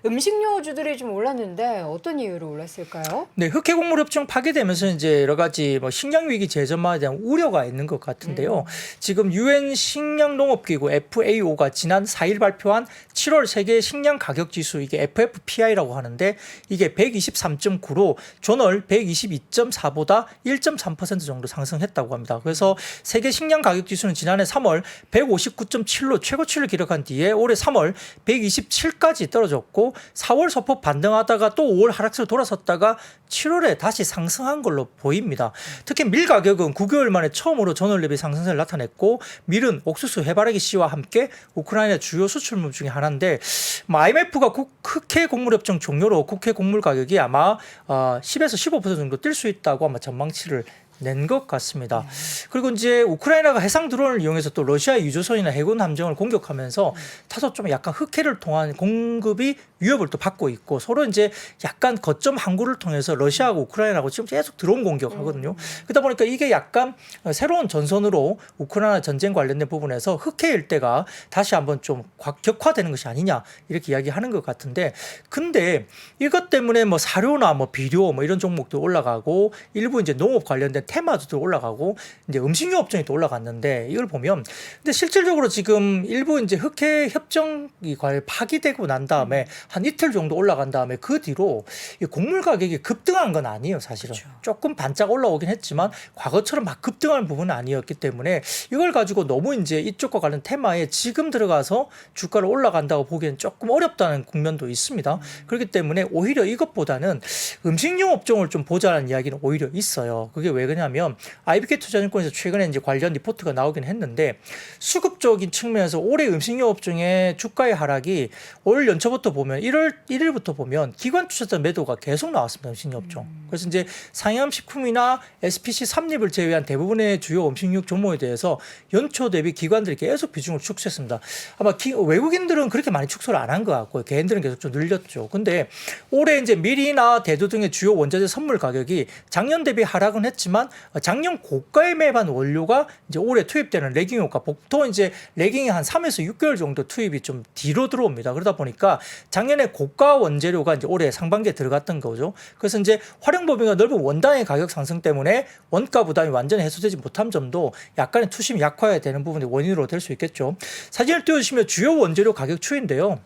음식료주들이 좀 올랐는데 어떤 이유로 올랐을까요? 네, 흑해 곡물 협정 파기되면서 이제 여러 가지 뭐 식량 위기 재점화에 대한 우려가 있는 것 같은데요. 지금 UN 식량농업기구 FAO가 지난 4일 발표한 7월 세계 식량 가격 지수, 이게 FFPI라고 하는데 이게 123.9로 전월 122.4보다 1.3% 정도 상승했다고 합니다. 그래서 세계 식량 가격 지수는 지난해 3월 159.7로 최고치를 기록한 뒤에 올해 3월 127까지 떨어졌고, 4월 소폭 반등하다가 또 5월 하락세로 돌아섰다가 7월에 다시 상승한 걸로 보입니다. 특히 밀 가격은 9개월 만에 처음으로 전월 대비 상승세를 나타냈고, 밀은 옥수수 해바라기 씨와 함께 우크라이나 주요 수출물 중에 하나인데, IMF가 흑해 곡물 협정 종료로 국해 곡물 가격이 아마 10에서 15% 정도 뛸 수 있다고 아마 전망치를 낸 것 같습니다. 그리고 이제 우크라이나가 해상 드론을 이용해서 또 러시아의 유조선이나 해군 함정을 공격하면서 다소 좀 약간 흑해를 통한 공급이 위협을 또 받고 있고, 서로 이제 약간 거점 항구를 통해서 러시아하고 우크라이나하고 지금 계속 드론 공격하거든요. 그러다 보니까 이게 약간 새로운 전선으로 우크라이나 전쟁 관련된 부분에서 흑해 일대가 다시 한번 좀 격화되는 것이 아니냐 이렇게 이야기하는 것 같은데, 근데 이것 때문에 뭐 사료나 뭐 비료 뭐 이런 종목도 올라가고, 일부 이제 농업 관련된 테마주도 올라가고, 이제 음식료 업종이 또 올라갔는데, 이걸 보면 근데 실질적으로 지금 일부 이제 흑해 협정이 파기되고 난 다음에 한 이틀 정도 올라간 다음에 그 뒤로 이 곡물 가격이 급등한 건 아니에요, 사실은. 그렇죠. 조금 반짝 올라오긴 했지만 과거처럼 막 급등하는 부분은 아니었기 때문에 이걸 가지고 너무 이제 이쪽과 관련 테마에 지금 들어가서 주가를 올라간다고 보기엔 조금 어렵다는 국면도 있습니다. 그렇기 때문에 오히려 이것보다는 음식료 업종을 좀 보자는 이야기는 오히려 있어요. 그게 왜 그러냐면 IBK 투자증권에서 최근에 이제 관련 리포트가 나오긴 했는데, 수급적인 측면에서 올해 음식료 업종의 주가의 하락이 올 연초부터 보면 1월 1일부터 보면 기관 투자자 매도가 계속 나왔습니다. 음식료 업종. 그래서 이제 상해암식품이나 SPC 삼립을 제외한 대부분의 주요 음식료 종목에 대해서 연초 대비 기관들이 계속 비중을 축소했습니다. 아마 외국인들은 그렇게 많이 축소를 안 한 것 같고요. 개인들은 계속 좀 늘렸죠. 근데 올해 이제 밀이나 대두 등의 주요 원자재 선물 가격이 작년 대비 하락은 했지만 작년 고가에 매입한 원료가 이제 올해 투입되는 레깅 효과, 보통 이제 레깅이 한 3에서 6개월 정도 투입이 좀 뒤로 들어옵니다. 그러다 보니까 작년에 고가 원재료가 이제 올해 상반기에 들어갔던 거죠. 그래서 이제 활용 범위가 넓은 원당의 가격 상승 때문에 원가 부담이 완전히 해소되지 못한 점도 약간의 투심이 약화해야 되는 부분이 원인으로 될 수 있겠죠. 사진을 띄워주시면 주요 원재료 가격 추이인데요.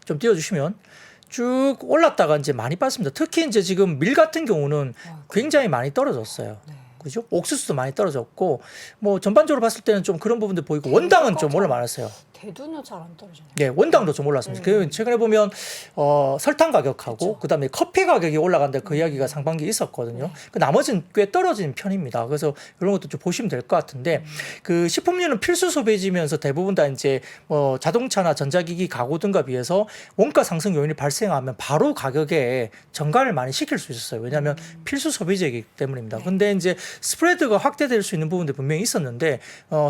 좀 띄워주시면 쭉 올랐다가 이제 많이 빠졌습니다. 특히 이제 지금 밀 같은 경우는 굉장히 많이 떨어졌어요. 그죠? 옥수수도 많이 떨어졌고, 뭐 전반적으로 봤을 때는 좀 그런 부분들 보이고, 원당은 좀 올라 많았어요. 대두는 잘 안 떨어지네요. 네, 원당도 좀 올랐습니다. 그 최근에 보면 설탕 가격하고 그렇죠. 그다음에 커피 가격이 올라간다 그 이야기가 상반기에 있었거든요. 그 나머지는 꽤 떨어진 편입니다. 그래서 이런 것도 좀 보시면 될 것 같은데 그 식품류는 필수 소비지면서 대부분 다 이제 자동차나 전자기기 가구 등과 비해서 원가 상승 요인이 발생하면 바로 가격에 전가를 많이 시킬 수 있었어요. 왜냐하면 필수 소비재이기 때문입니다. 근데 이제 스프레드가 확대될 수 있는 부분도 분명히 있었는데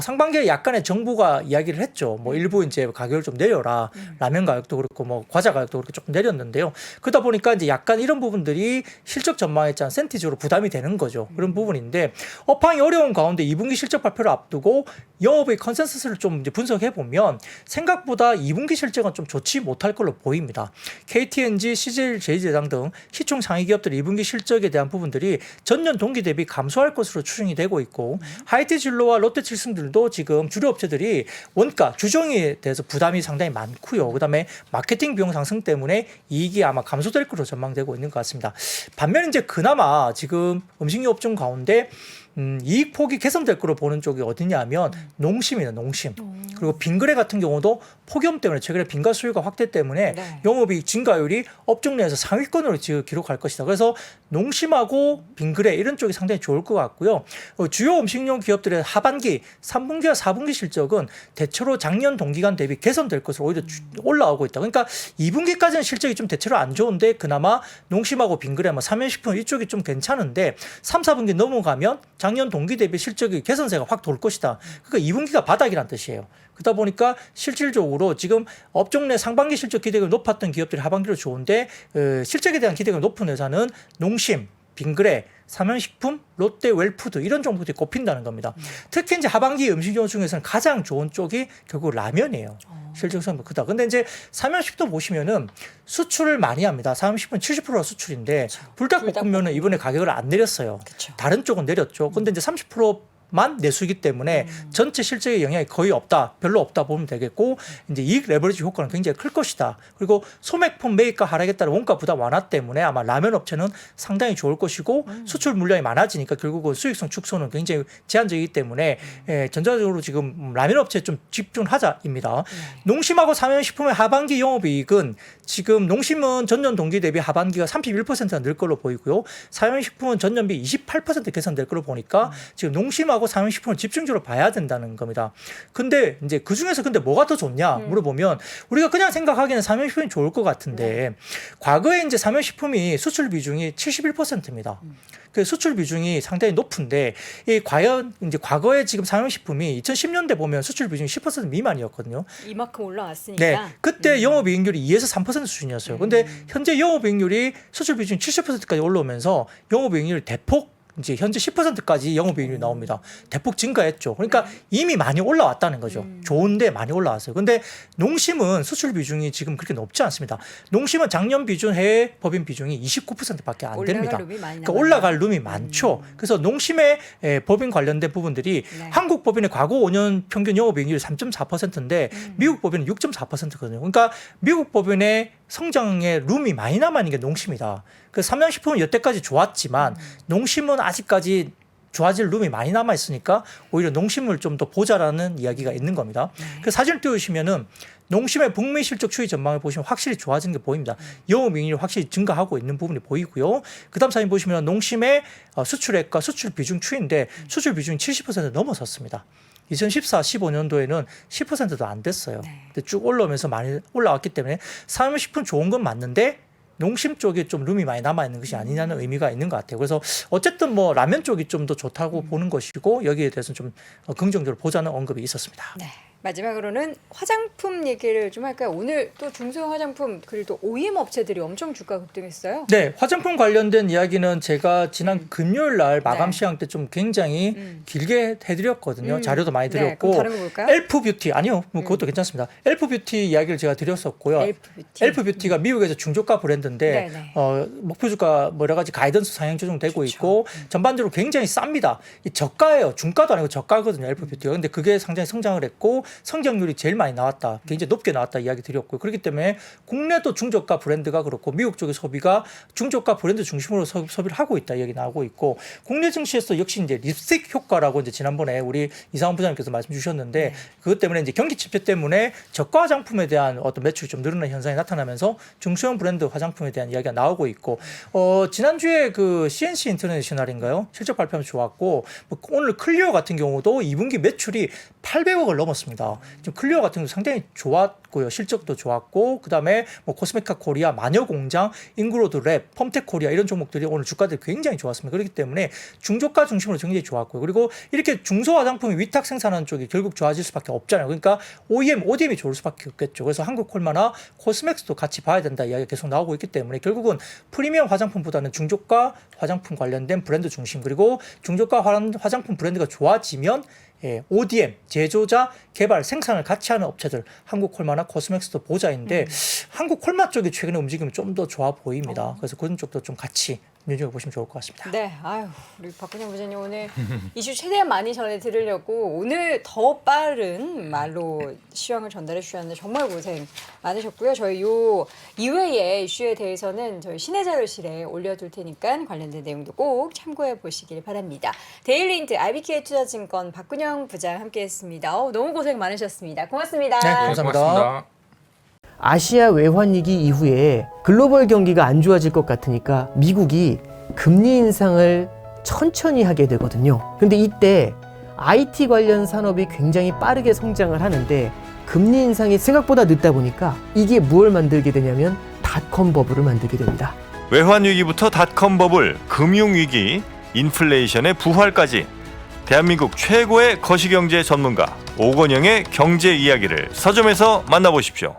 상반기에 약간의 정부가 이야기를 했죠. 뭐 일부 이제 가격을 좀 내려라. 라면 가격도 그렇고 뭐 과자 가격도 그렇게 조금 내렸는데요. 그러다 보니까 이제 약간 이런 부분들이 실적 전망에 짠 센티적으로 부담이 되는 거죠. 그런 부분인데 업황이 어려운 가운데 2분기 실적 발표를 앞두고 영업의 컨센서스를 좀 이제 분석해 보면 생각보다 2분기 실적은 좀 좋지 못할 걸로 보입니다. KTNG, CJ, 제이제당 등 시총 상위 기업들의 2분기 실적에 대한 부분들이 전년 동기 대비 감소할 것으로 추정이 되고 있고 하이티진로와 롯데칠승들도 지금 주류 업체들이 원가 주정에 대해서 부담이 상당히 많고요. 그다음에 마케팅 비용 상승 때문에 이익이 아마 감소될 것으로 전망되고 있는 것 같습니다. 반면 이제 그나마 지금 음식료 업종 가운데 이익 폭이 개선될 거로 보는 쪽이 어디냐 하면 농심이에요. 농심. 그리고 빙그레 같은 경우도 폭염 때문에 최근에 빙가 수요가 확대 때문에 네. 영업이익 증가율이 업종 내에서 상위권으로 지금 기록할 것이다. 그래서 농심하고 빙그레 이런 쪽이 상당히 좋을 것 같고요. 주요 음식료 기업들의 하반기, 3분기와 4분기 실적은 대체로 작년 동기간 대비 개선될 것으로 오히려 올라오고 있다. 그러니까 2분기까지는 실적이 좀 대체로 안 좋은데 그나마 농심하고 빙그레, 삼연식품 이쪽이 좀 괜찮은데 3, 4분기 넘어가면 작년 동기 대비 실적이 개선세가 확 돌 것이다. 그러니까 2분기가 바닥이란 뜻이에요. 그러다 보니까 실질적으로 지금 업종 내 상반기 실적 기대감이 높았던 기업들이 하반기로 좋은데 실적에 대한 기대감이 높은 회사는 농심, 빙그레, 삼연식품, 롯데, 웰푸드 이런 종목들이 꼽힌다는 겁니다. 특히 이제 하반기 음식료 중에서는 가장 좋은 쪽이 결국 라면이에요. 실적성이 크다. 근데 이제 삼연식도 보시면은 수출을 많이 합니다. 삼연식품 70%가 수출인데 불닭볶음면은 이번에 가격을 안 내렸어요. 그쵸. 다른 쪽은 내렸죠. 근데 이제 30%만 내수이기 때문에 전체 실적에 영향이 거의 없다, 별로 없다 보면 되겠고 이제 이익 레버리지 효과는 굉장히 클 것이다. 그리고 소매품 매입가 하락에 따른 원가 부담 완화 때문에 아마 라면 업체는 상당히 좋을 것이고 수출 물량이 많아지니까 결국은 수익성 축소는 굉장히 제한적이기 때문에 전체적으로 지금 라면 업체에 좀 집중하자입니다. 농심하고 삼연식품의 하반기 영업이익은 지금 농심은 전년 동기 대비 하반기가 31%가 늘 걸로 보이고요. 삼연식품은 전년비 28% 개선될 걸로 보니까 지금 농심하고 삼연식품을 집중적으로 봐야 된다는 겁니다. 근데 이제 그 중에서 근데 뭐가 더 좋냐 물어보면 우리가 그냥 생각하기에는 삼연식품이 좋을 것 같은데 과거에 이제 삼연식품이 수출 비중이 71%입니다. 그 수출 비중이 상당히 높은데 이 과연 이제 과거에 지금 삼연식품이 2010년대 보면 수출 비중이 10% 미만이었거든요. 이만큼 올라왔으니까. 네, 그때 영업이익률이 2에서 3% 수준이었어요. 근데 현재 영업이익률이 수출 비중 70%까지 올라오면서 영업이익률이 대폭 이제 현재 10%까지 영업이익률이 나옵니다. 대폭 증가했죠. 그러니까 이미 많이 올라왔다는 거죠. 좋은데 많이 올라왔어요. 근데 농심은 수출 비중이 지금 그렇게 높지 않습니다. 농심은 작년 비중 해외 법인 비중이 29%밖에 안 됩니다. 그러니까 올라갈 룸이 많죠. 그래서 농심의 법인 관련된 부분들이 한국 법인의 과거 5년 평균 영업이익률이 3.4%인데 미국 법인은 6.4%거든요. 그러니까 미국 법인의 성장의 룸이 많이 남아있는 게 농심이다. 그 삼양식품은 여태까지 좋았지만 농심은 아직까지 좋아질 룸이 많이 남아 있으니까 오히려 농심을 좀 더 보자라는 이야기가 있는 겁니다. 그 사진을 띄우시면은 농심의 북미 실적 추이 전망을 보시면 확실히 좋아지는 게 보입니다. 영업이익률이 확실히 증가하고 있는 부분이 보이고요. 그다음 사진 보시면 농심의 수출액과 수출 비중 추이인데 수출 비중이 70% 넘어섰습니다. 2014, 15년도에는 10%도 안 됐어요. 근데 쭉 올라오면서 많이 올라왔기 때문에 삼양식품 좋은 건 맞는데 농심 쪽에 좀 룸이 많이 남아있는 것이 아니냐는 의미가 있는 것 같아요. 그래서 어쨌든 뭐 라면 쪽이 좀 더 좋다고 보는 것이고 여기에 대해서는 좀 긍정적으로 보자는 언급이 있었습니다. 네. 마지막으로는 화장품 얘기를 좀 할까요? 오늘 또 중소형 화장품 그리고 또 OEM 업체들이 엄청 주가 급등했어요. 네, 화장품 관련된 이야기는 제가 지난 금요일 날 마감 시간 때 좀 굉장히 길게 해드렸거든요. 자료도 많이 드렸고. 그럼 다른 거 볼까요? 엘프 뷰티 아니요, 뭐 그것도 괜찮습니다. 엘프 뷰티 이야기를 제가 드렸었고요. 엘프 뷰티가 미국에서 중저가 브랜드인데 목표 주가 뭐 여러 가지 가이던스 상향 조정되고 있고 전반적으로 굉장히 쌉니다. 이 저가예요. 중가도 아니고 저가거든요. 엘프 뷰티가. 근데 그게 상당히 성장을 했고 성장률이 제일 많이 나왔다, 굉장히 높게 나왔다 이야기 드렸고요. 그렇기 때문에 국내도 중저가 브랜드가 그렇고 미국 쪽의 소비가 중저가 브랜드 중심으로 소비를 하고 있다 이야기 나오고 있고, 국내 증시에서 역시 이제 립스틱 효과라고 이제 지난번에 우리 이상원 부장님께서 말씀 주셨는데 그것 때문에 이제 경기 침체 때문에 저가 화장품에 대한 어떤 매출이 좀 늘어나는 현상이 나타나면서 중소형 브랜드 화장품에 대한 이야기가 나오고 있고, 지난주에 그 CNC 인터내셔널인가요? 실적 발표하면 좋았고, 뭐 오늘 클리어 같은 경우도 2분기 매출이 800억을 넘었습니다. 지금 클리어 같은 경우 상당히 좋았고요. 실적도 좋았고, 그다음에 뭐 코스메카 코리아, 마녀공장, 잉그로드 랩, 펌텍 코리아 이런 종목들이 오늘 주가들이 굉장히 좋았습니다. 그렇기 때문에 중저가 중심으로 굉장히 좋았고요. 그리고 이렇게 중소 화장품이 위탁 생산하는 쪽이 결국 좋아질 수밖에 없잖아요. 그러니까 OEM, ODM이 좋을 수밖에 없겠죠. 그래서 한국콜마나 코스맥스도 같이 봐야 된다 이야기가 계속 나오고 있기 때문에 결국은 프리미엄 화장품보다는 중저가 화장품 관련된 브랜드 중심, 그리고 중저가 화장품 브랜드가 좋아지면 ODM, 제조자, 개발, 생산을 같이 하는 업체들, 한국콜마나 코스맥스도 보자인데 한국콜마 쪽이 최근에 움직임이 좀 더 좋아 보입니다. 그래서 그런 쪽도 좀 같이 눈여겨보시면 좋을 것 같습니다. 네, 아유, 우리 박근영 부장님 오늘 이슈 최대한 많이 전해드리려고 오늘 더 빠른 말로 시황을 전달해 주셨는데 정말 고생 많으셨고요. 저희 요 이외의 이슈에 대해서는 저희 신해자료실에 올려둘 테니까 관련된 내용도 꼭 참고해 보시길 바랍니다. 데일리인트 IBK 투자증권 박근영 부장 함께했습니다. 너무 고생 많으셨습니다. 고맙습니다. 네, 감사합니다. 고맙습니다. 아시아 외환위기 이후에 글로벌 경기가 안 좋아질 것 같으니까 미국이 금리 인상을 천천히 하게 되거든요. 근데 이때 IT 관련 산업이 굉장히 빠르게 성장을 하는데 금리 인상이 생각보다 늦다 보니까 이게 무엇을 만들게 되냐면 닷컴 버블을 만들게 됩니다. 외환위기부터 닷컴 버블, 금융위기, 인플레이션의 부활까지 대한민국 최고의 거시경제 전문가 오건영의 경제 이야기를 서점에서 만나보십시오.